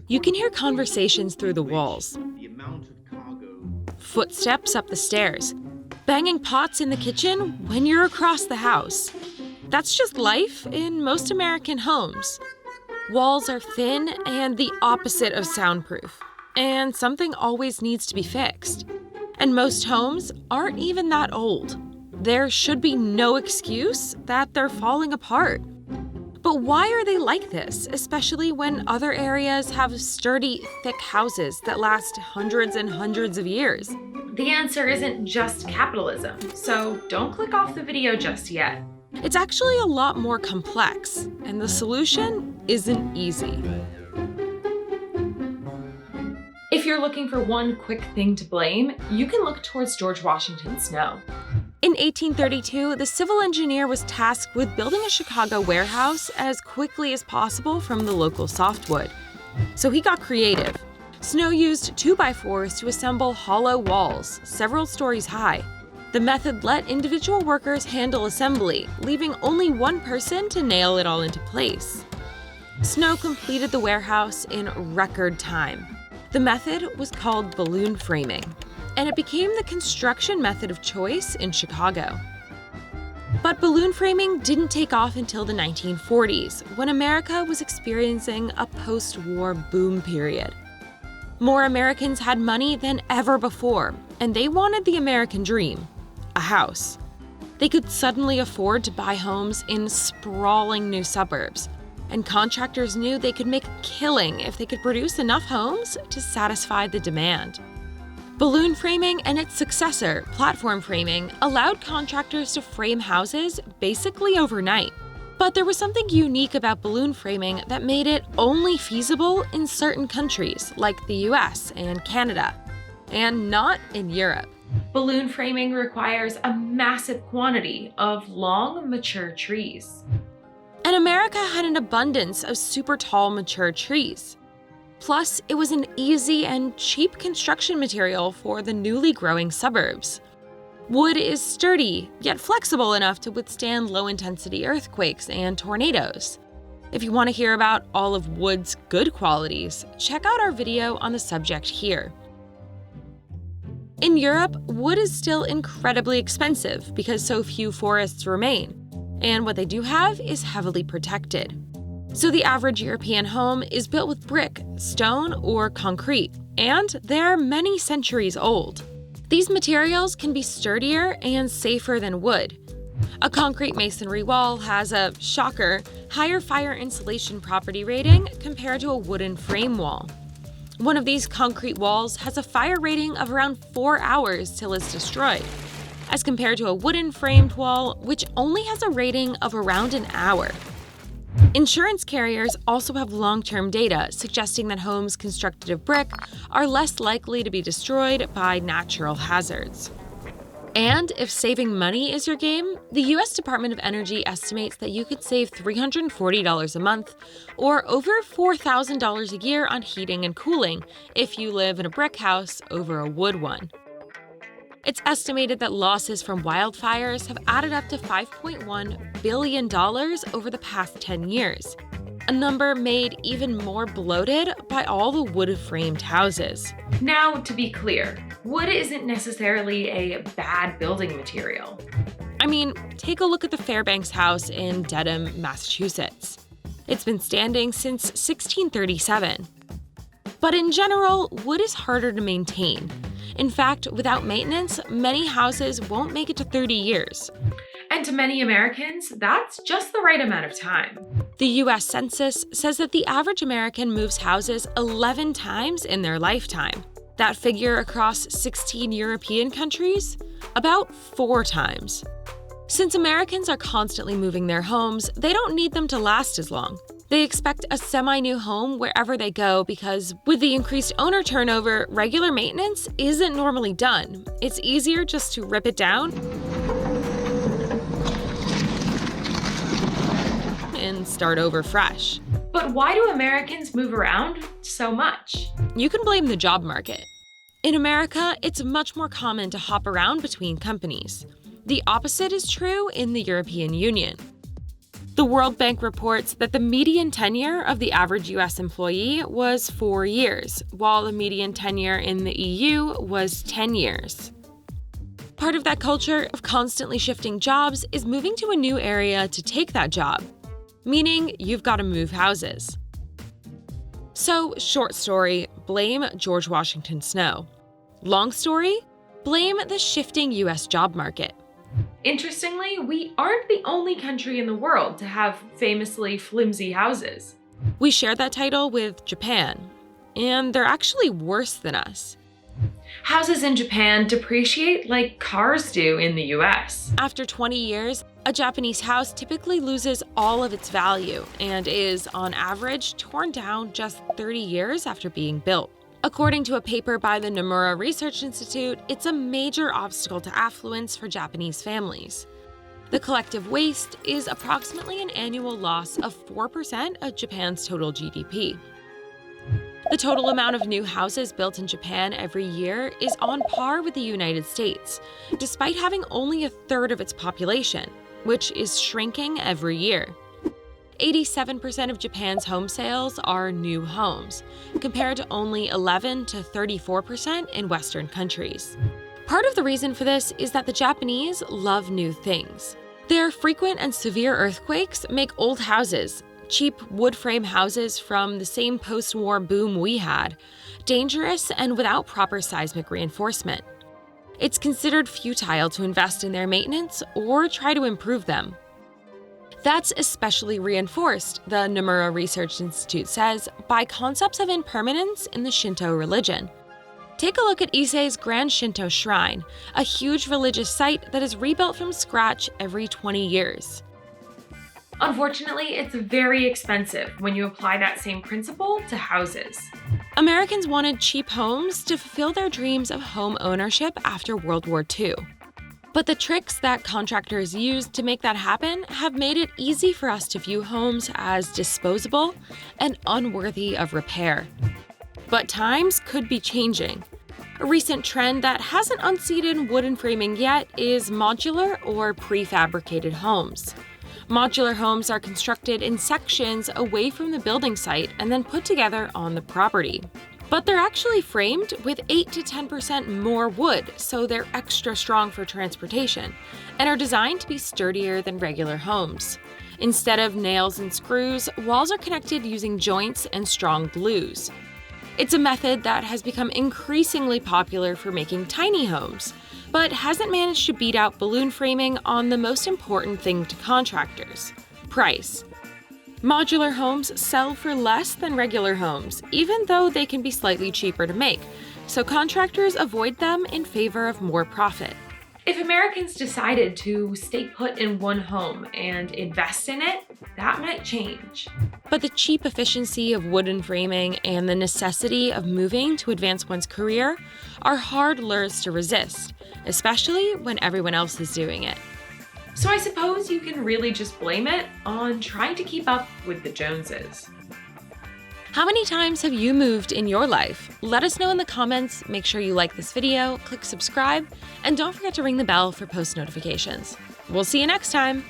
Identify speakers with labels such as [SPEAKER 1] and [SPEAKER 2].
[SPEAKER 1] You can hear conversations through the walls, footsteps up the stairs, banging pots in the kitchen when you're across the house. That's just life in most American homes. Walls are thin and the opposite of soundproof, and something always needs to be fixed. And most homes aren't even that old. There should be no excuse that they're falling apart. But why are they like this, especially when other areas have sturdy, thick houses that last hundreds and hundreds of years? The answer isn't just capitalism, so don't click off the video just yet. It's actually a lot more complex, and the solution isn't easy. If you're looking for one quick thing to blame, you can look towards George Washington's snow. In 1832, the civil engineer was tasked with building a Chicago warehouse as quickly as possible from the local softwood. So he got creative. Snow used 2x4s to assemble hollow walls, several stories high. The method let individual workers handle assembly, leaving only one person to nail it all into place. Snow completed the warehouse in record time. The method was called balloon framing, and it became the construction method of choice in Chicago. But balloon framing didn't take off until the 1940s, when America was experiencing a post-war boom period. More Americans had money than ever before, and they wanted the American dream, a house. They could suddenly afford to buy homes in sprawling new suburbs, and contractors knew they could make a killing if they could produce enough homes to satisfy the demand. Balloon framing and its successor, platform framing, allowed contractors to frame houses basically overnight. But there was something unique about balloon framing that made it only feasible in certain countries, like the US and Canada, and not in Europe. Balloon framing requires a massive quantity of long, mature trees. And America had an abundance of super tall, mature trees. Plus, it was an easy and cheap construction material for the newly growing suburbs. Wood is sturdy, yet flexible enough to withstand low-intensity earthquakes and tornadoes. If you want to hear about all of wood's good qualities, check out our video on the subject here. In Europe, wood is still incredibly expensive because so few forests remain, and what they do have is heavily protected. So the average European home is built with brick, stone, or concrete, and they're many centuries old. These materials can be sturdier and safer than wood. A concrete masonry wall has a, shocker, higher fire insulation property rating compared to a wooden frame wall. One of these concrete walls has a fire rating of around 4 hours till it's destroyed, as compared to a wooden framed wall, which only has a rating of around an hour. Insurance carriers also have long-term data suggesting that homes constructed of brick are less likely to be destroyed by natural hazards. And if saving money is your game, the U.S. Department of Energy estimates that you could save $340 a month, or over $4,000 a year on heating and cooling if you live in a brick house over a wood one. It's estimated that losses from wildfires have added up to $5.1 billion over the past 10 years, a number made even more bloated by all the wood-framed houses. Now, to be clear, wood isn't necessarily a bad building material. I mean, take a look at the Fairbanks house in Dedham, Massachusetts. It's been standing since 1637. But in general, wood is harder to maintain. In fact, without maintenance, many houses won't make it to 30 years. And to many Americans, that's just the right amount of time. The US Census says that the average American moves houses 11 times in their lifetime. That figure across 16 European countries? About 4 times. Since Americans are constantly moving their homes, they don't need them to last as long. They expect a semi-new home wherever they go because with the increased owner turnover, regular maintenance isn't normally done. It's easier just to rip it down and start over fresh. But why do Americans move around so much? You can blame the job market. In America, it's much more common to hop around between companies. The opposite is true in the European Union. The World Bank reports that the median tenure of the average US employee was 4 years, while the median tenure in the EU was 10 years. Part of that culture of constantly shifting jobs is moving to a new area to take that job, meaning you've got to move houses. So, short story, blame George Washington Snow. Long story, blame the shifting US job market. Interestingly, we aren't the only country in the world to have famously flimsy houses. We share that title with Japan, and they're actually worse than us. Houses in Japan depreciate like cars do in the US. After 20 years, a Japanese house typically loses all of its value and is, on average, torn down just 30 years after being built. According to a paper by the Nomura Research Institute, it's a major obstacle to affluence for Japanese families. The collective waste is approximately an annual loss of 4% of Japan's total GDP. The total amount of new houses built in Japan every year is on par with the United States, despite having only a third of its population, which is shrinking every year. 87% of Japan's home sales are new homes, compared to only 11 to 34% in Western countries. Part of the reason for this is that the Japanese love new things. Their frequent and severe earthquakes make old houses, cheap wood frame houses from the same post-war boom we had, dangerous and without proper seismic reinforcement. It's considered futile to invest in their maintenance or try to improve them. That's especially reinforced, the Nomura Research Institute says, by concepts of impermanence in the Shinto religion. Take a look at Issei's Grand Shinto Shrine, a huge religious site that is rebuilt from scratch every 20 years. Unfortunately, it's very expensive when you apply that same principle to houses. Americans wanted cheap homes to fulfill their dreams of home ownership after World War II. But the tricks that contractors used to make that happen have made it easy for us to view homes as disposable and unworthy of repair. But times could be changing. A recent trend that hasn't unseated wooden framing yet is modular or prefabricated homes. Modular homes are constructed in sections away from the building site and then put together on the property. But they're actually framed with 8 to 10% more wood, so they're extra strong for transportation, and are designed to be sturdier than regular homes. Instead of nails and screws, walls are connected using joints and strong glues. It's a method that has become increasingly popular for making tiny homes, but hasn't managed to beat out balloon framing on the most important thing to contractors: price. Modular homes sell for less than regular homes, even though they can be slightly cheaper to make, so contractors avoid them in favor of more profit. If Americans decided to stay put in one home and invest in it, that might change. But the cheap efficiency of wooden framing and the necessity of moving to advance one's career are hard lures to resist, especially when everyone else is doing it. So I suppose you can really just blame it on trying to keep up with the Joneses. How many times have you moved in your life? Let us know in the comments, make sure you like this video, click subscribe, and don't forget to ring the bell for post notifications. We'll see you next time!